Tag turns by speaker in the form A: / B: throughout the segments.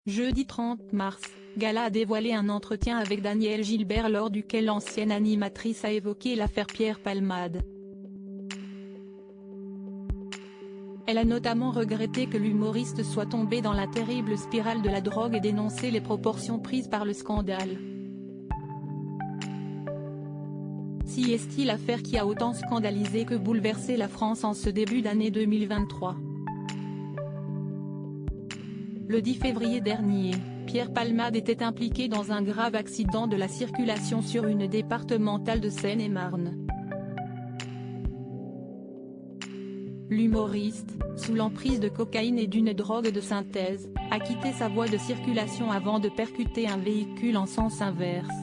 A: Jeudi 30 mars, Gala a dévoilé un entretien avec Danielle Gilbert lors duquel l'ancienne animatrice a évoqué l'affaire Pierre Palmade. Elle a notamment regretté que l'humoriste soit tombé dans la terrible spirale de la drogue et dénoncé les proportions prises par le scandale. Si est-il l'affaire qui a autant scandalisé que bouleversé la France en ce début d'année 2023. Le 10 février dernier, Pierre Palmade était impliqué dans un grave accident de la circulation sur une départementale de Seine-et-Marne. L'humoriste, sous l'emprise de cocaïne et d'une drogue de synthèse, a quitté sa voie de circulation avant de percuter un véhicule en sens inverse.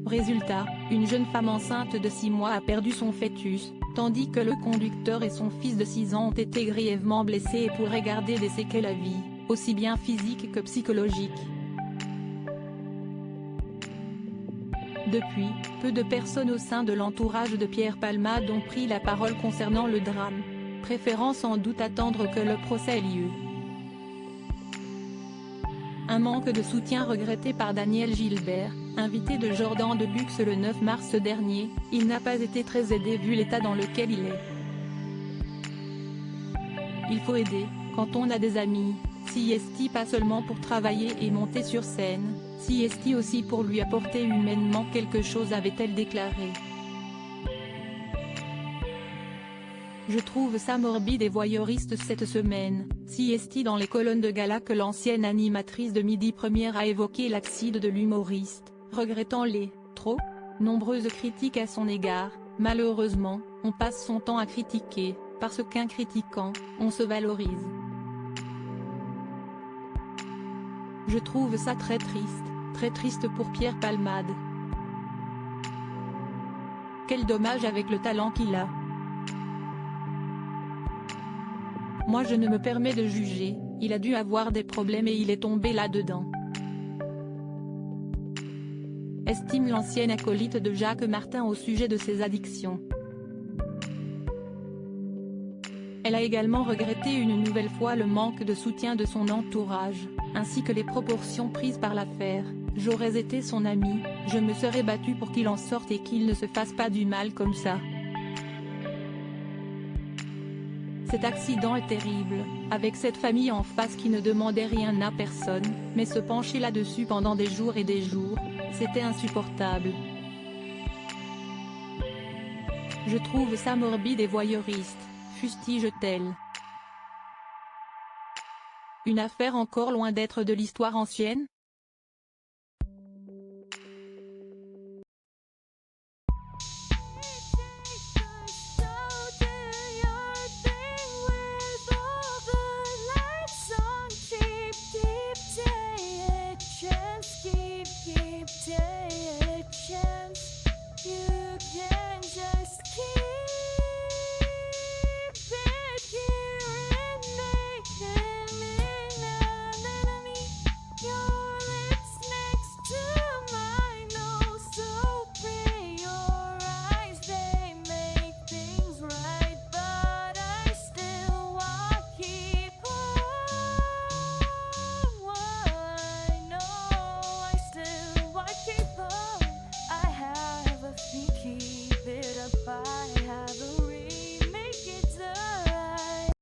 A: Résultat, une jeune femme enceinte de 6 mois a perdu son fœtus, tandis que le conducteur et son fils de 6 ans ont été grièvement blessés et pourraient garder des séquelles à vie, aussi bien physiques que psychologiques. Depuis, peu de personnes au sein de l'entourage de Pierre Palmade ont pris la parole concernant le drame, préférant sans doute attendre que le procès ait lieu. Un manque de soutien regretté par Danielle Gilbert, invité de Jordan Deluxe le 9 mars dernier, il n'a pas été très aidé vu l'état dans lequel il est. Il faut aider, quand on a des amis, si est-il pas seulement pour travailler et monter sur scène, si est-il aussi pour lui apporter humainement quelque chose, avait-elle déclaré. Je trouve ça morbide et voyeuriste cette semaine, si est-il dans les colonnes de Gala que l'ancienne animatrice de Midi Première a évoqué l'accident de l'humoriste, regrettant les trop nombreuses critiques à son égard. Malheureusement, on passe son temps à critiquer, parce qu'en critiquant, on se valorise. Je trouve ça très triste pour Pierre Palmade. Quel dommage avec le talent qu'il a. Moi je ne me permets de juger, il a dû avoir des problèmes et il est tombé là-dedans. Estime l'ancienne acolyte de Jacques Martin au sujet de ses addictions. Elle a également regretté une nouvelle fois le manque de soutien de son entourage, ainsi que les proportions prises par l'affaire. J'aurais été son amie, je me serais battue pour qu'il en sorte et qu'il ne se fasse pas du mal comme ça. Cet accident est terrible, avec cette famille en face qui ne demandait rien à personne, mais se pencher là-dessus pendant des jours et des jours, c'était insupportable. Je trouve ça morbide et voyeuriste, fustige-t-elle. Une affaire encore loin d'être de l'histoire ancienne?